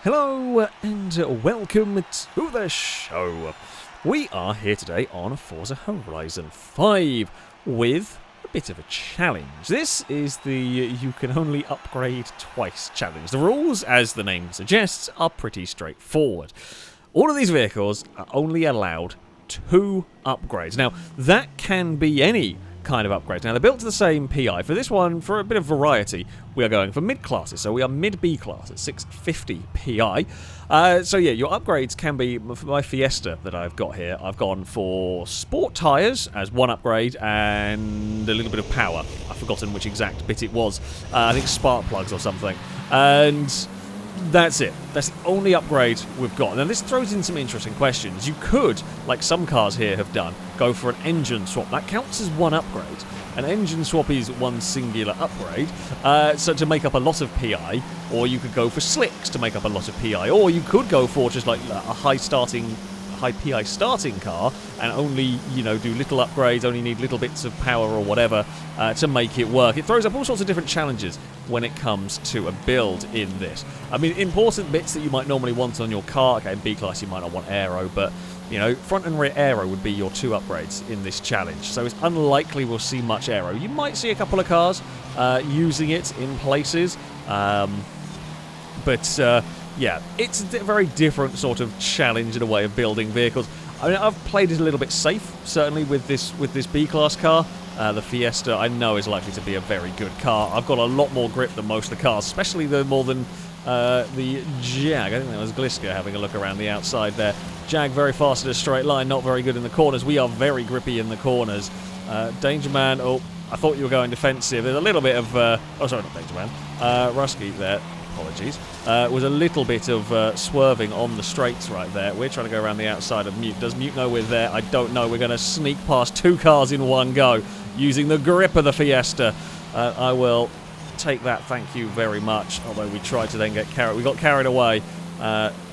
Hello and welcome to the show. We are here today on Forza Horizon 5 with a bit of a challenge. This is the you can only upgrade twice challenge. The rules, as the name suggests, are pretty straightforward. All of these vehicles are only allowed 2 upgrades. Now, that can be any kind of upgrade. Now, they're built to the same PI. For this one, for a bit of variety, we are going for mid-classes. So we are mid-B class at 650 PI. So yeah, your upgrades can be, for my Fiesta that I've got here, I've gone for sport tyres as one upgrade and a little bit of power. I've forgotten which exact bit it was. I think spark plugs or something. And that's it. That's the only upgrade we've got. Now, this throws in some interesting questions. You could, like some cars here have done, go for an engine swap. That counts as one upgrade. An engine swap is one singular upgrade, so to make up a lot of PI, or you could go for slicks to make up a lot of PI, or you could go for just like a high PI starting car and only, do little upgrades, only need little bits of power or whatever to make it work. It throws up all sorts of different challenges when it comes to a build in this. I mean, important bits that you might normally want on your car. Okay, in B class you might not want aero, but front and rear aero would be your 2 upgrades in this challenge. So it's unlikely we'll see much aero. You might see a couple of cars using it in places, but yeah, it's a very different sort of challenge in a way of building vehicles. I mean, I've played it a little bit safe, certainly with this B-class car. The Fiesta, I know, is likely to be a very good car. I've got a lot more grip than most of the cars, especially more than the Jag. I think that was Gliska having a look around the outside there. Jag very fast in a straight line, not very good in the corners. We are very grippy in the corners. Danger Man, oh, I thought you were going defensive. There's a little bit of... oh, sorry, not Danger Man. Rusky there. Apologies. Was a little bit of swerving on the straights right there. We're trying to go around the outside of Mute. Does Mute know we're there? I don't know. We're going to sneak past 2 cars in one go using the grip of the Fiesta. I will take that, thank you very much. Although we tried to then get carried. We got carried away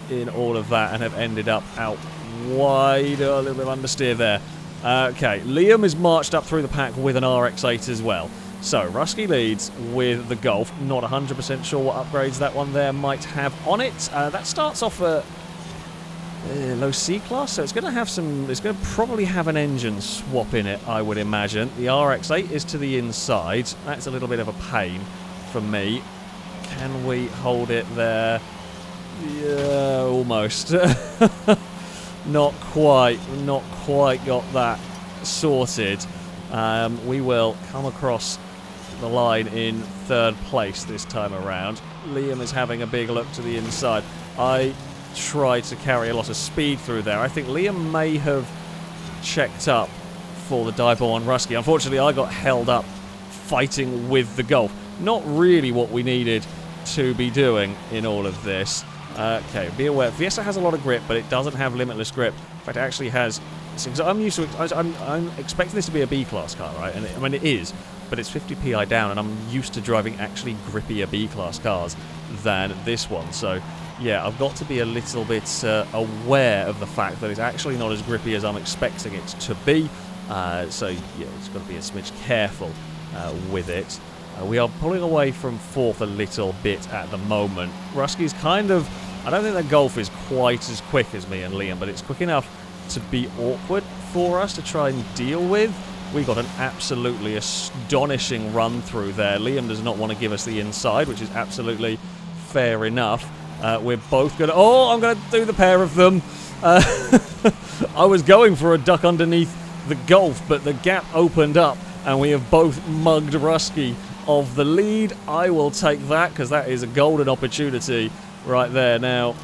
in all of that and have ended up out wide. A little bit of understeer there. Okay, Liam is marched up through the pack with an RX-8 as well. So, Rusky leads with the Golf. Not 100% sure what upgrades that one there might have on it. That starts off a low C class, so it's going to have some... It's going to probably have an engine swap in it, I would imagine. The RX-8 is to the inside. That's a little bit of a pain for me. Can we hold it there? Yeah, almost. Not quite got that sorted. We will come across the line in 3rd place this time around. Liam is having a big look to the inside. I tried to carry a lot of speed through there. I think Liam may have checked up for the dive on Rusky. Unfortunately, I got held up fighting with the Golf. Not really what we needed to be doing in all of this. Okay, be aware. Fiesta has a lot of grip, but it doesn't have limitless grip. In fact, it actually has... I'm used to it. I'm expecting this to be a B-class car, right? And I mean, it is, but it's 50 PI down, and I'm used to driving actually grippier B-class cars than this one. So, yeah, I've got to be a little bit aware of the fact that it's actually not as grippy as I'm expecting it to be. So, yeah, it's got to be a smidge careful with it. We are pulling away from 4th a little bit at the moment. Rusky's kind of... I don't think that Golf is quite as quick as me and Liam, but it's quick enough to be awkward for us to try and deal with. We got an absolutely astonishing run through there. Liam does not want to give us the inside, which is absolutely fair enough. We're both going to... Oh, I'm going to do the pair of them. I was going for a duck underneath the Golf, but the gap opened up, and we have both mugged Rusky of the lead. I will take that, because that is a golden opportunity right there. Now,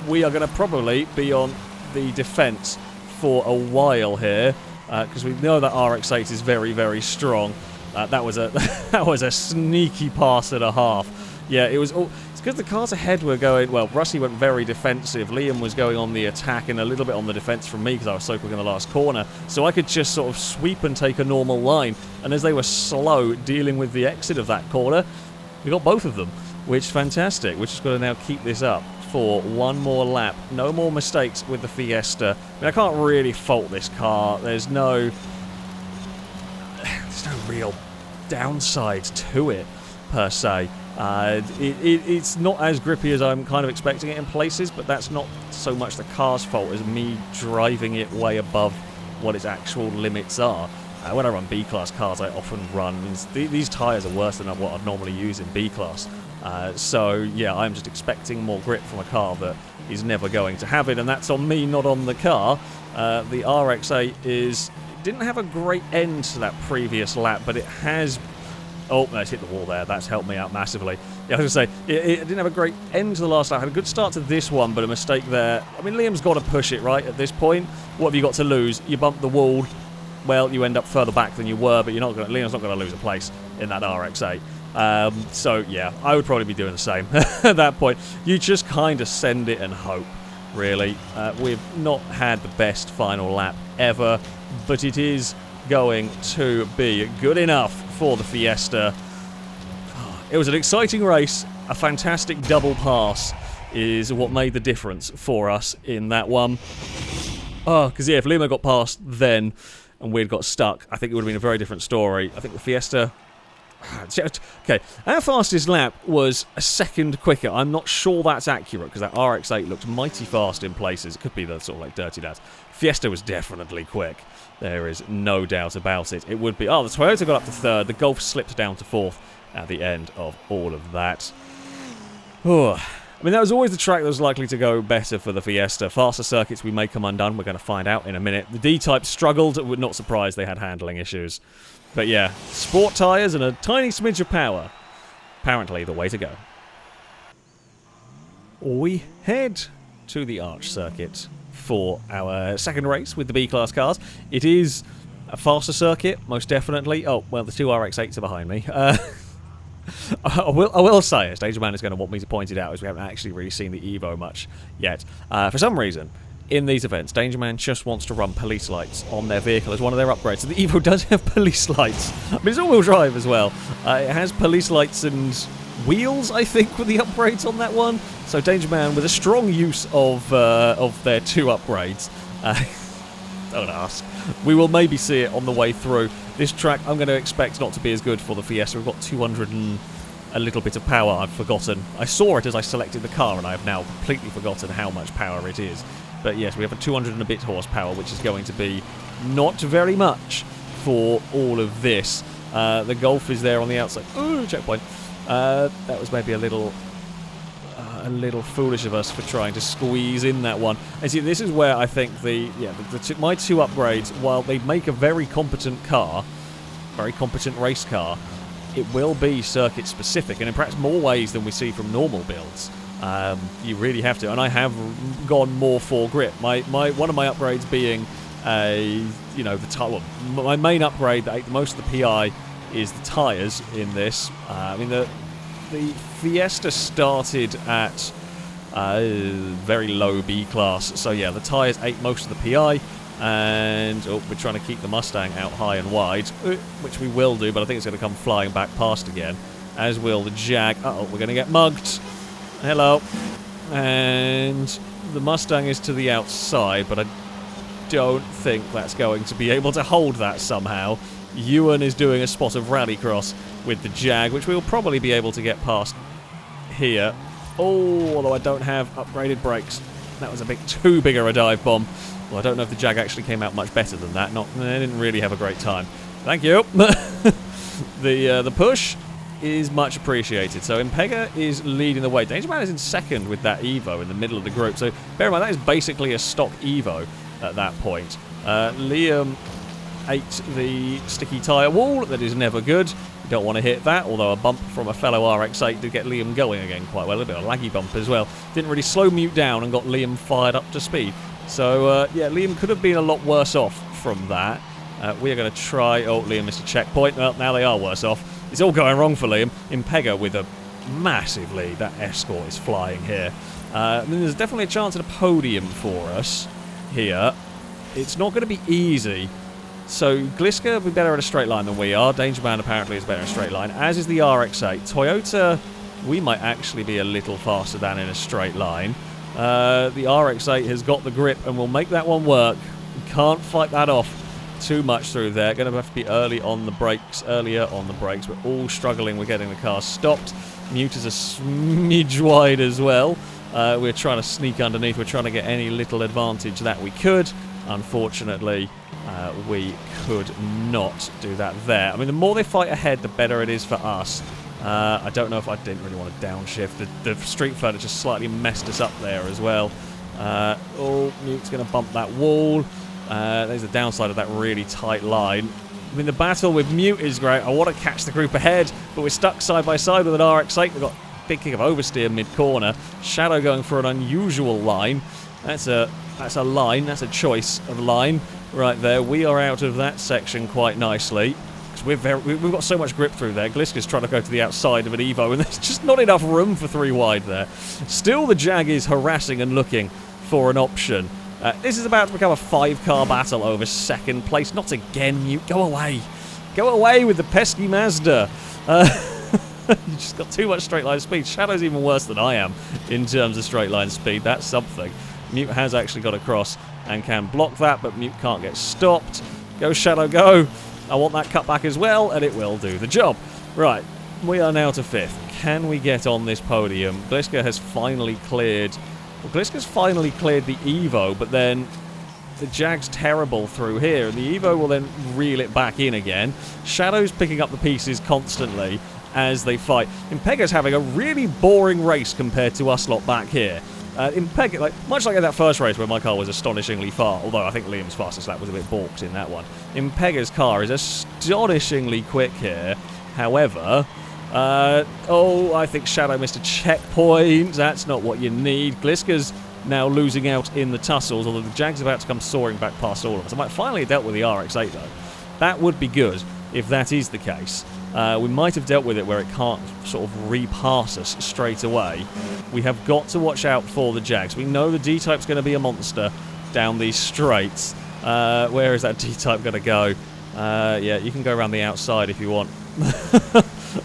we are going to probably be on the defense for a while here, because we know that RX-8 is very, very strong. That was a sneaky pass and a half. Yeah, it was. It's because the cars ahead were going... Well, Rusty went very defensive. Liam was going on the attack and a little bit on the defense from me because I was so quick in the last corner. So I could just sort of sweep and take a normal line. And as they were slow dealing with the exit of that corner, we got both of them, which is fantastic. We're just going to now keep this up for one more lap. No more mistakes with the Fiesta. I mean, I can't really fault this car. There's no real downside to it, per se. It's not as grippy as I'm kind of expecting it in places, but that's not so much the car's fault as me driving it way above what its actual limits are. When I run B-Class cars, I often run... These tyres are worse than what I'd normally use in B-Class. So, yeah, I'm just expecting more grip from a car that is never going to have it, and that's on me, not on the car. The RX-8 didn't have a great end to that previous lap, but it has... Oh, no, it's hit the wall there. That's helped me out massively. Yeah, I was going to say, it didn't have a great end to the last lap. Had a good start to this one, but a mistake there. I mean, Liam's got to push it, right, at this point. What have you got to lose? You bump the wall. Well, you end up further back than you were, but Liam's not going to lose a place in that RX-8. So, yeah, I would probably be doing the same at that point. You just kind of send it and hope, really. We've not had the best final lap ever, but it is going to be good enough for the Fiesta. It was an exciting race. A fantastic double pass is what made the difference for us in that one. Oh, because, yeah, if Lima got past then and we'd got stuck, I think it would have been a very different story. I think the Fiesta... Okay, our fastest lap was a second quicker. I'm not sure that's accurate because that RX-8 looked mighty fast in places. It could be the sort of like dirty dads. Fiesta was definitely quick. There is no doubt about it. It would be... Oh, the Toyota got up to third. The Golf slipped down to fourth at the end of all of that. Oh, I mean, that was always the track that was likely to go better for the Fiesta. Faster circuits, we may come undone. We're going to find out in a minute. The D-Type struggled. We're not surprised they had handling issues. But yeah, sport tyres and a tiny smidge of power. Apparently the way to go. We head to the Arch circuit for our second race with the B-Class cars. It is a faster circuit, most definitely. Oh, well, the two RX-8s are behind me. I will say, as Danger Man is going to want me to point it out, as we haven't actually really seen the Evo much yet. For some reason, in these events, Danger Man just wants to run police lights on their vehicle as one of their upgrades. So the Evo does have police lights. I mean, it's all-wheel drive as well. It has police lights and wheels, I think, with the upgrades on that one. So Danger Man, with a strong use of their two upgrades, don't ask. We will maybe see it on the way through. This track I'm going to expect not to be as good for the Fiesta. We've got 200 and a little bit of power I've forgotten. I saw it as I selected the car and I have now completely forgotten how much power it is. But yes, we have a 200 and a bit horsepower, which is going to be not very much for all of this. The Golf is there on the outside. Ooh, checkpoint. That was maybe a little foolish of us for trying to squeeze in that one. And see, this is where I think my two upgrades, while they make a very competent car, very competent race car, it will be circuit specific, and in perhaps more ways than we see from normal builds. You really have to, and I have gone more for grip. One of my upgrades being my main upgrade that ate the most of the PI is the tyres in this. I mean the Fiesta started at very low B class, so yeah, the tyres ate most of the PI, and we're trying to keep the Mustang out high and wide, which we will do, but I think it's going to come flying back past again, as will the Jag. Uh-oh, we're going to get mugged. Hello. And the Mustang is to the outside, but I don't think that's going to be able to hold that somehow. Ewan is doing a spot of rallycross with the Jag, which we'll probably be able to get past here. Oh, although I don't have upgraded brakes. That was a bit too big of a dive bomb. Well, I don't know if the Jag actually came out much better than that. They didn't really have a great time. Thank you. The push is much appreciated. So Impega is leading the way. Danger Man is in second with that Evo in the middle of the group. So bear in mind, that is basically a stock Evo at that point. Liam ate the sticky tyre wall. That is never good. You don't want to hit that, although a bump from a fellow RX-8 did get Liam going again quite well. A bit of a laggy bump as well. Didn't really slow mute down and got Liam fired up to speed. So, yeah, Liam could have been a lot worse off from that. We are going to try... Oh, Liam missed a checkpoint. Well, now they are worse off. It's all going wrong for Liam. Impega with a massive lead. That Escort is flying here. I mean, there's definitely a chance at a podium for us here. It's not going to be easy. So Gliska will be better at a straight line than we are. Danger Man apparently is better at a straight line, as is the RX-8. Toyota, we might actually be a little faster than in a straight line. The RX-8 has got the grip and will make that one work. We can't fight that off too much through there. Going to have to be earlier on the brakes. We're all struggling with getting the car stopped. Mute is a smidge wide as well. We're trying to sneak underneath. We're trying to get any little advantage that we could. Unfortunately, we could not do that there. I mean, the more they fight ahead, the better it is for us. I don't know if I didn't really want to downshift. The street furniture just slightly messed us up there as well. Mute's going to bump that wall. There's the downside of that really tight line. I mean, the battle with Mute is great. I want to catch the group ahead, but we're stuck side by side with an RX-8. We've got a big kick of oversteer mid-corner. Shadow going for an unusual line. That's a line. That's a choice of line right there. We are out of that section quite nicely. We've got so much grip through there. Gliska's trying to go to the outside of an Evo, and there's just not enough room for 3 wide there. Still, the Jag is harassing and looking for an option. This is about to become a 5-car battle over second place. Not again, Mute. Go away. Go away with the pesky Mazda. You just got too much straight line speed. Shadow's even worse than I am in terms of straight line speed. That's something. Mute has actually got across and can block that, but Mute can't get stopped. Go, Shadow, go. I want that cutback as well, and it will do the job. Right, we are now to 5th. Can we get on this podium? Gliska has finally cleared... Well, Gliska's finally cleared the Evo, but then the Jag's terrible through here, and the Evo will then reel it back in again. Shadow's picking up the pieces constantly as they fight. Impega's having a really boring race compared to us lot back here. Impega, much like in that first race where my car was astonishingly fast, although I think Liam's fastest lap was a bit balked in that one. Impega's car is astonishingly quick here. However, I think Shadow missed a checkpoint. That's not what you need. Gliska's now losing out in the tussles, although the Jag's about to come soaring back past all of us. I might finally dealt with the RX-8 though. That would be good if that is the case. We might have dealt with it where it can't sort of repass us straight away. We have got to watch out for the Jags. We know the D-Type's going to be a monster down these straights. Where is that D-Type going to go? Yeah, you can go around the outside if you want.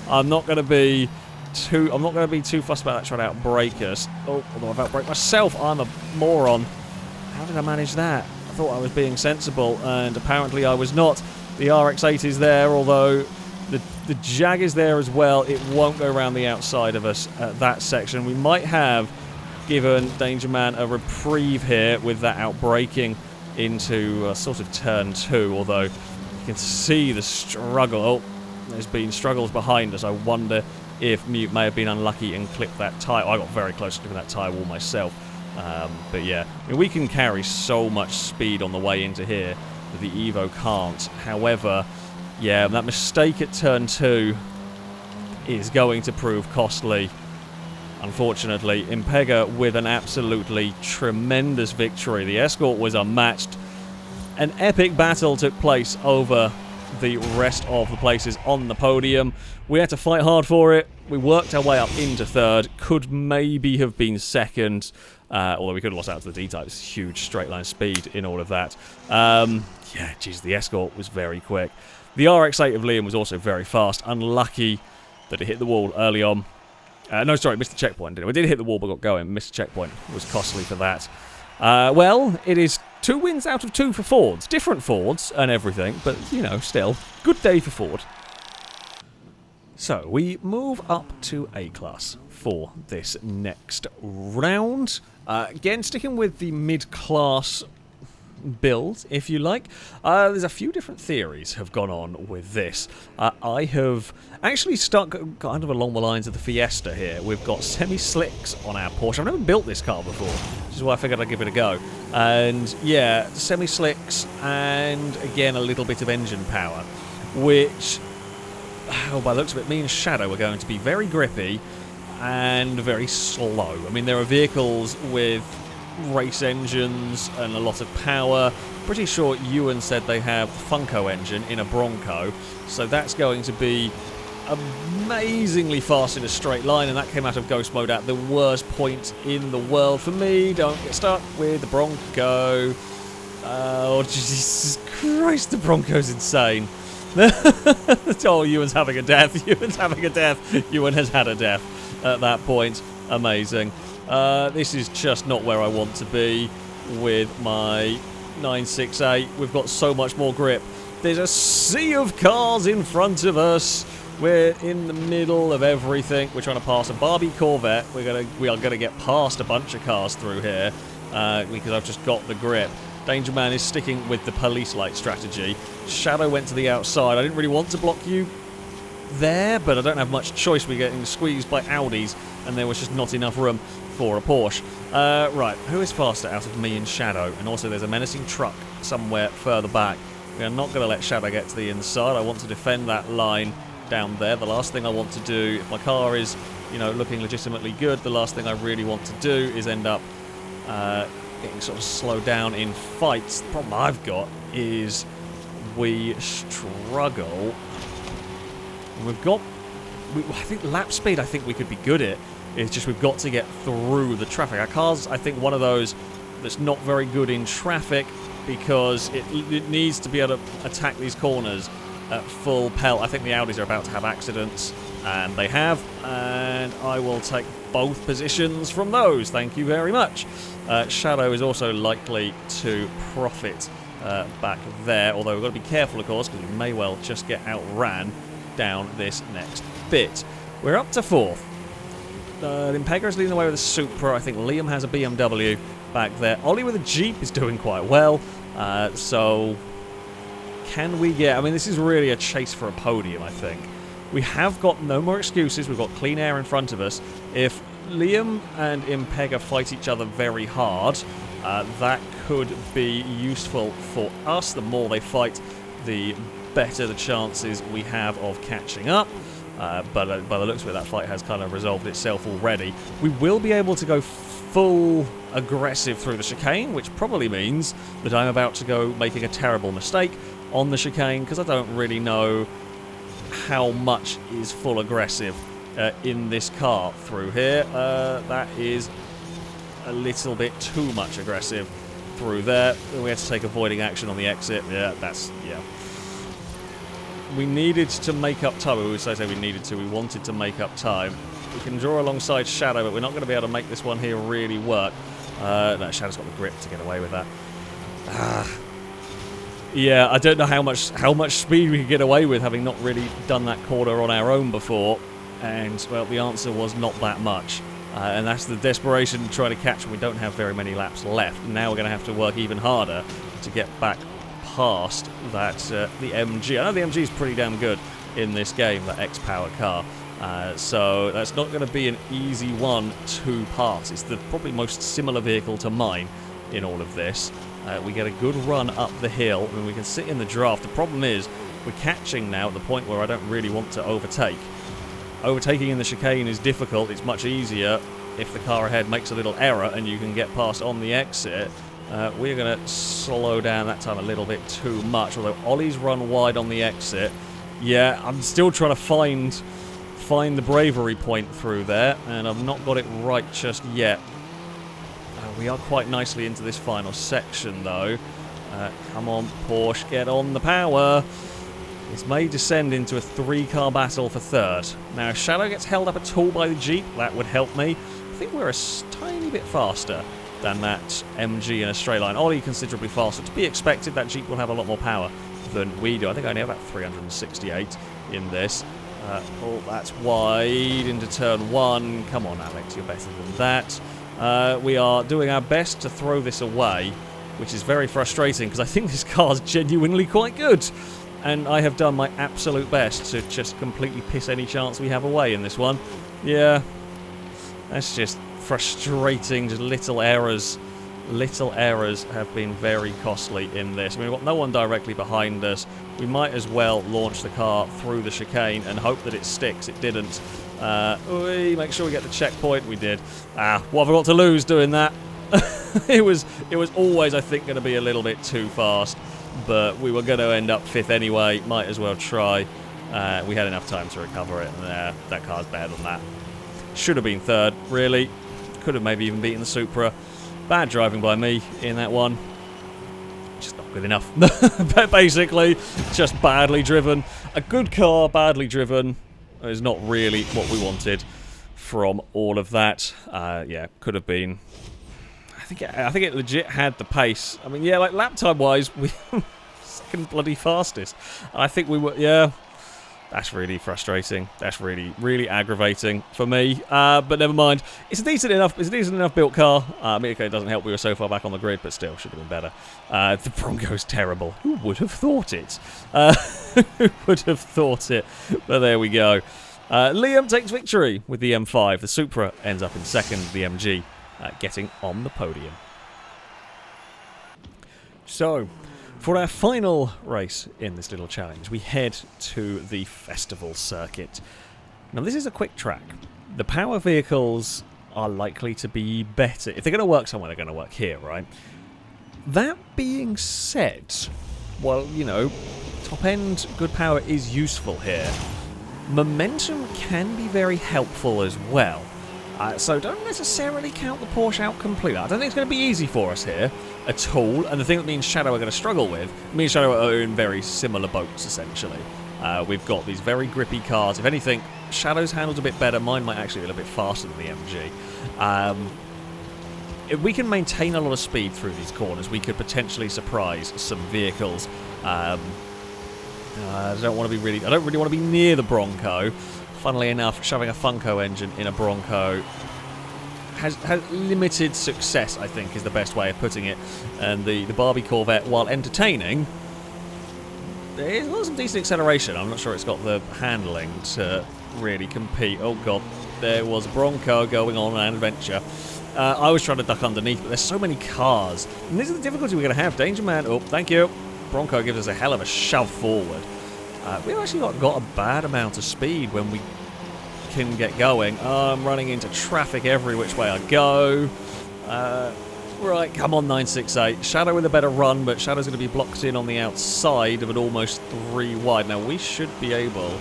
I'm not going to be too fussed about that trying to outbrake us. Oh, although I've outbraked myself, I'm a moron. How did I manage that? I thought I was being sensible, and apparently I was not. The RX-8 is there, although the Jag is there as well. It won't go around the outside of us at that section. We might have given Danger Man a reprieve here with that outbraking into sort of turn 2, although you can see the struggle. Oh, there's been struggles behind us. I wonder if Mute may have been unlucky and clipped that tyre. I got very close to clipping that tyre wall myself. But yeah, I mean, we can carry so much speed on the way into here that the Evo can't. However, yeah, that mistake at turn 2 is going to prove costly. Unfortunately, Impega with an absolutely tremendous victory. The Escort was unmatched. An epic battle took place over the rest of the places on the podium. We had to fight hard for it. We worked our way up into 3rd. Could maybe have been 2nd. Although we could have lost out to the D-Type's huge straight line speed in all of that. Yeah, geez, the Escort was very quick. The RX-8 of Liam was also very fast. Unlucky that it hit the wall early on. No, sorry, missed the checkpoint, didn't it? We did hit the wall but got going. Missed the checkpoint. It was costly for that. Well, it is 2 wins out of 2 for Fords. Different Fords and everything, but, you know, still. Good day for Ford. So, we move up to A-Class for this next round. Again, sticking with the mid-class build, if you like. There's a few different theories have gone on with this. I have actually stuck kind of along the lines of the Fiesta here. We've got semi-slicks on our Porsche. I've never built this car before, which is why I figured I'd give it a go. And yeah, semi-slicks and again a little bit of engine power, which, oh, by the looks of it, me and Shadow are going to be very grippy and very slow. I mean, there are vehicles with race engines and a lot of power. Pretty sure Ewan said they have the Funko engine in a Bronco, so that's going to be amazingly fast in a straight line, and that came out of Ghost Mode at the worst point in the world for me. Don't get stuck with the Bronco. Oh, Jesus Christ, the Bronco's insane. Oh, Ewan's having a death. Ewan's having a death. Ewan has had a death at that point. Amazing. This is just not where I want to be with my 968. We've got so much more grip. There's a sea of cars in front of us. We're in the middle of everything. We're trying to pass a Barbie Corvette. We are gonna get past a bunch of cars through here because I've just got the grip. Danger Man is sticking with the police light strategy. Shadow went to the outside. I didn't really want to block you there, but I don't have much choice. We're getting squeezed by Audis, and there was just not enough room for a Porsche. Right, who is faster out of me and Shadow? And also there's a menacing truck somewhere further back. We are not going to let Shadow get to the inside. I want to defend that line down there. The last thing I want to do, if my car is, you know, looking legitimately good, the last thing I really want to do is end up getting sort of slowed down in fights. The problem I've got is we struggle. I think lap speed, I think we could be good at. It's just we've got to get through the traffic. Our car's, I think, one of those that's not very good in traffic because it needs to be able to attack these corners at full pelt. I think the Audis are about to have accidents, and they have, and I will take both positions from those. Thank you very much. Shadow is also likely to profit back there, although we've got to be careful, of course, because we may well just get outran down this next bit. We're up to 4th. Impega is leading the way with a Supra. I think Liam has a BMW back there. Ollie with a Jeep is doing quite well. So can we get... I mean, this is really a chase for a podium, I think. We have got no more excuses. We've got clean air in front of us. If Liam and Impega fight each other very hard, that could be useful for us. The more they fight, the better the chances we have of catching up. But by the looks of it, that fight has kind of resolved itself already. We will be able to go full aggressive through the chicane, which probably means that I'm about to go making a terrible mistake on the chicane, because I don't really know how much is full aggressive in this car through here. That is a little bit too much aggressive through there. We had to take avoiding action on the exit. Yeah. We needed to make up time. We would say we needed to. We wanted to make up time. We can draw alongside Shadow, but we're not going to be able to make this one here really work. No, Shadow's got the grip to get away with that. Yeah, I don't know how much speed we could get away with, having not really done that corner on our own before. And, well, the answer was not that much. And that's the desperation to try to catch when we don't have very many laps left. Now we're going to have to work even harder to get back past that the MG. I know the MG is pretty damn good in this game, that X-Powered car. So that's not going to be an easy one to pass. It's the probably most similar vehicle to mine in all of this. We get a good run up the hill, and we can sit in the draft. The problem is we're catching now at the point where I don't really want to overtake. Overtaking in the chicane is difficult. It's much easier if the car ahead makes a little error and you can get past on the exit. We're going to slow down that time a little bit too much, although Ollie's run wide on the exit. Yeah, I'm still trying to find the bravery point through there, and I've not got it right just yet. We are quite nicely into this final section, though. Come on, Porsche, get on the power. This may descend into a 3-car battle for 3rd. Now, if Shadow gets held up at all by the Jeep, that would help me. I think we're a tiny bit faster than that MG in a straight line. Ollie considerably faster. To be expected, that Jeep will have a lot more power than we do. I think I only have about 368 in this. Oh, that's wide into turn 1. Come on, Alex, you're better than that. We are doing our best to throw this away, which is very frustrating because I think this car's genuinely quite good. And I have done my absolute best to just completely piss any chance we have away in this one. Yeah, that's just frustrating. Just little errors. Little errors have been very costly in this. I mean, we've got no one directly behind us. We might as well launch the car through the chicane and hope that it sticks. It didn't. Make sure we get the checkpoint. We did. What have I got to lose doing that? It was always, I think, going to be a little bit too fast. But we were going to end up 5th anyway. Might as well try. We had enough time to recover it. And that car's better than that. Should have been 3rd, really. Could have maybe even beaten the Supra. Bad driving by me in that one. Just not good enough. Basically, just badly driven. A good car, badly driven, is not really what we wanted from all of that. Yeah, could have been I think it legit had the pace. I mean, yeah, like lap time wise, we second bloody fastest. And I think we were, yeah. That's really frustrating. That's really, really aggravating for me. But never mind. It's a decent enough built car. I mean, okay, it doesn't help we were so far back on the grid, but still should have been better. The Bronco's terrible. Who would have thought it? Who would have thought it? But there we go. Liam takes victory with the M5. The Supra ends up in second. The MG getting on the podium. So, for our final race in this little challenge, we head to the festival circuit. Now, this is a quick track. The power vehicles are likely to be better. If they're going to work somewhere, they're going to work here, right? That being said, well, you know, top-end good power is useful here. Momentum can be very helpful as well. So don't necessarily count the Porsche out completely. I don't think it's going to be easy for us here at all. And the thing that me and Shadow are going to struggle with, me and Shadow are in very similar boats, essentially. We've got these very grippy cars. If anything, Shadow's handled a bit better. Mine might actually be a little bit faster than the MG. If we can maintain a lot of speed through these corners, we could potentially surprise some vehicles. I don't really want to be near the Bronco. Funnily enough, shoving a Funko engine in a Bronco has limited success, I think, is the best way of putting it. And the Barbie Corvette, while entertaining, it's got some decent acceleration. I'm not sure it's got the handling to really compete. Oh god, there was a Bronco going on an adventure. I was trying to duck underneath, but there's so many cars. And this is the difficulty we're going to have. Danger Man, oh, thank you. Bronco gives us a hell of a shove forward. We've actually got a bad amount of speed when we can get going. I'm running into traffic every which way I go. Right, come on 968. Shadow with a better run, but Shadow's going to be blocked in on the outside of an almost 3 wide. Now, we should be able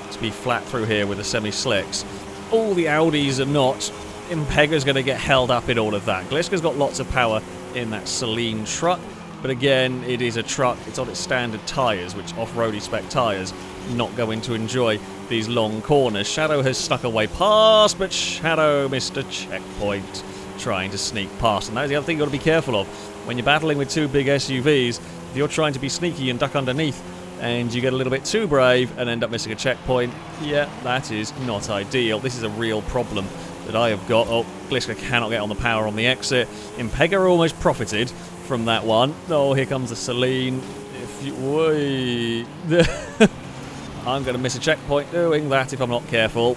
to be flat through here with the semi-slicks. All the Audis are not. Impega's going to get held up in all of that. Gliska's got lots of power in that Celine truck. But again, it is a truck. It's on its standard tyres, which off-roady spec tyres not going to enjoy these long corners. Shadow has snuck away past, but Shadow missed a checkpoint trying to sneak past. And that is the other thing you've got to be careful of. When you're battling with 2 big SUVs, if you're trying to be sneaky and duck underneath, and you get a little bit too brave and end up missing a checkpoint, yeah, that is not ideal. This is a real problem that I have got. Oh, Gliska cannot get on the power on the exit. Impega almost profited from that one. Oh, here comes the Celine. I'm going to miss a checkpoint doing that if I'm not careful.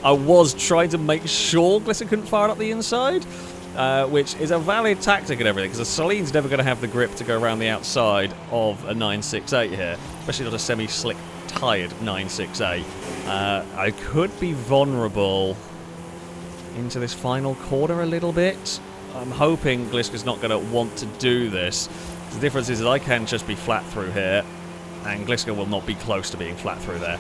I was trying to make sure Gliska couldn't fire up the inside, which is a valid tactic and everything, because the Celine's never going to have the grip to go around the outside of a 968 here, especially not a semi-slick tired 968. I could be vulnerable into this final corner a little bit. I'm hoping Gliska's not going to want to do this. The difference is that I can just be flat through here, and Gliska will not be close to being flat through there.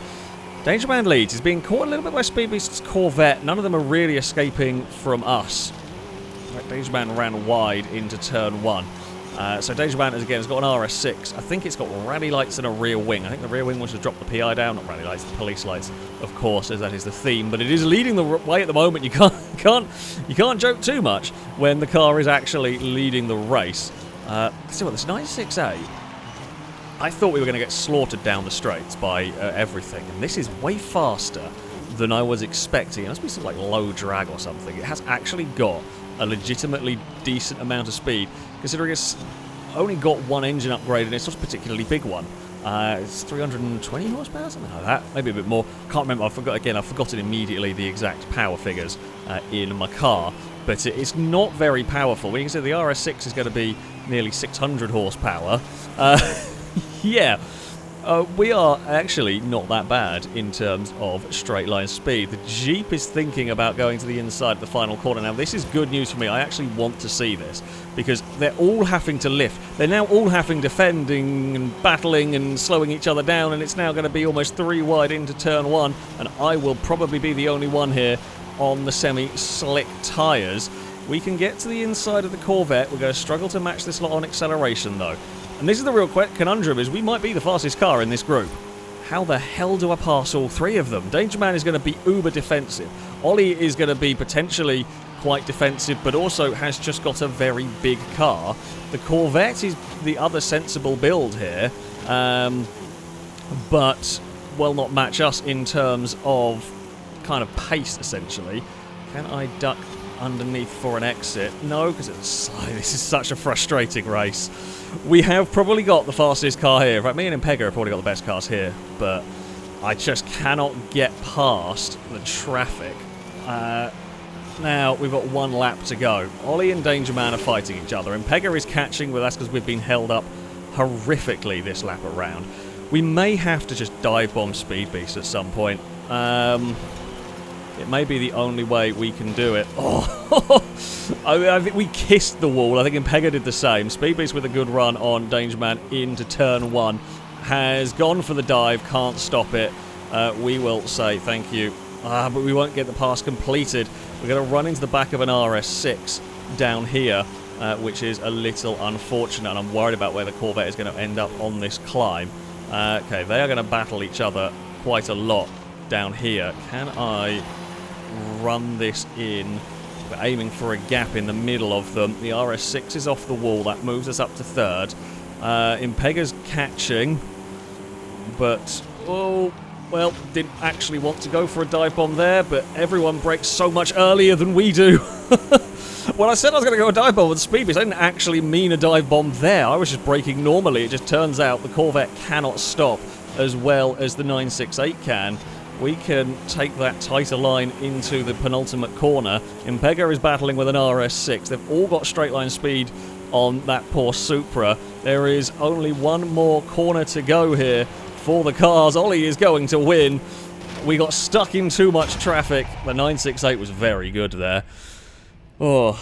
Danger Man leads. He's being caught a little bit by Speed Beast's Corvette. None of them are really escaping from us. Right, Danger Man ran wide into turn 1. So Danger Man, has got an RS6. I think it's got rally lights and a rear wing. I think the rear wing was to drop the PI down. Not rally lights, the police lights, of course, as that is the theme. But it is leading the way at the moment. You can't joke too much when the car is actually leading the race. See what, this 968. I thought we were going to get slaughtered down the straights by everything, and this is way faster than I was expecting. It must be some like low drag or something. It has actually got a legitimately decent amount of speed, considering it's only got one engine upgrade and it's not a particularly big one. It's 320 horsepower, something like that, maybe a bit more. Can't remember. I've forgotten immediately the exact power figures in my car, but it's not very powerful. When you consider the RS6 is going to be nearly 600 horsepower. Yeah, we are actually not that bad in terms of straight line speed. The Jeep is thinking about going to the inside of the final corner. Now, this is good news for me. I actually want to see this, because they're all having to lift. They're now all having defending and battling and slowing each other down, and it's now going to be almost 3 wide into turn 1, and I will probably be the only one here on the semi-slick tyres. We can get to the inside of the Corvette. We're going to struggle to match this lot on acceleration, though. And this is the real conundrum, is we might be the fastest car in this group. How the hell do I pass all 3 of them? Danger Man is going to be uber defensive. Ollie is going to be potentially quite defensive, but also has just got a very big car. The Corvette is the other sensible build here, but will not match us in terms of kind of pace, essentially. Can I duck underneath for an exit? No, because this is such a frustrating race. We have probably got the fastest car here. In fact, me and Impega have probably got the best cars here, but I just cannot get past the traffic. Now, we've got one lap to go. Ollie and Danger Man are fighting each other. Impega is catching, but that's because we've been held up horrifically this lap around. We may have to just dive bomb Speed Beast at some point. It may be the only way we can do it. Oh, I think we kissed the wall. I think Impega did the same. Speed Beast with a good run on Danger Man into turn 1. Has gone for the dive, can't stop it. We will say thank you. But we won't get the pass completed. We're going to run into the back of an RS6 down here, which is a little unfortunate, and I'm worried about where the Corvette is going to end up on this climb. Okay, they are going to battle each other quite a lot down here. Can I run this in? We're aiming for a gap in the middle of them. The RS6 is off the wall. That moves us up to third. Impega's catching, but, oh, well, didn't actually want to go for a dive bomb there, but everyone brakes so much earlier than we do. When I said I was going to go a dive bomb with Speed Beast, I didn't actually mean a dive bomb there. I was just braking normally. It just turns out the Corvette cannot stop as well as the 968 can. We can take that tighter line into the penultimate corner. Impega is battling with an RS6. They've all got straight line speed on that poor Supra. There is only one more corner to go here for the cars. Ollie is going to win. We got stuck in too much traffic. The 968 was very good there. Oh,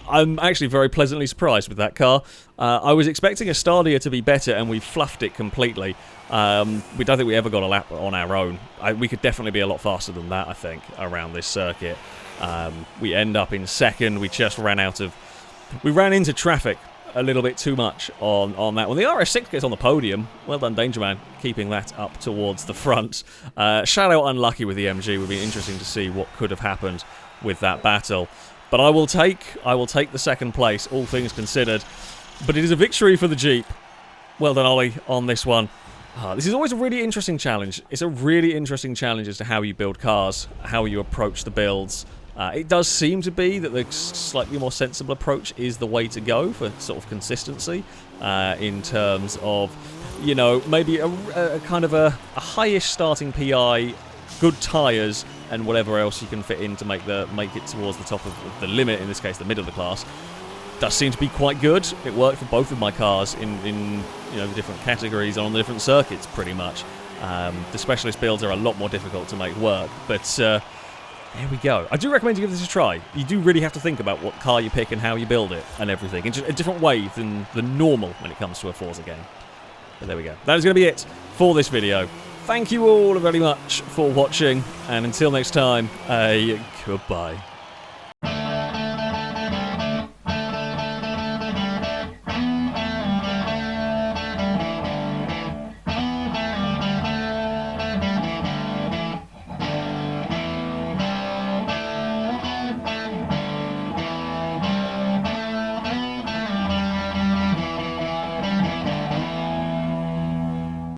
I'm actually very pleasantly surprised with that car. I was expecting a Stadia to be better, and we fluffed it completely. We don't think we ever got a lap on our own. We could definitely be a lot faster than that, I think, around this circuit. We end up in second. We just ran out of... We ran into traffic a little bit too much on that one. The RS6 gets on the podium. Well done, Danger Man, keeping that up towards the front. Shadow unlucky with the MG. It would be interesting to see what could have happened with that battle. But I will take the second place, all things considered. But it is a victory for the Jeep. Well done, Ollie, on this one. This is always a really interesting challenge. It's a really interesting challenge as to how you build cars, how you approach the builds. It does seem to be that the slightly more sensible approach is the way to go for sort of consistency in terms of, you know, maybe a kind of a high-ish starting PI, good tyres, and whatever else you can fit in to make it towards the top of the limit, in this case the middle of the class. Does seem to be quite good. It worked for both of my cars in you know, the different categories on the different circuits pretty much. The specialist builds are a lot more difficult to make work, but there we go. I do recommend you give this a try. You do really have to think about what car you pick and how you build it and everything in just a different way than the normal when it comes to a Forza game. But there we go. That is going to be it for this video. Thank you all very much for watching, and until next time, goodbye.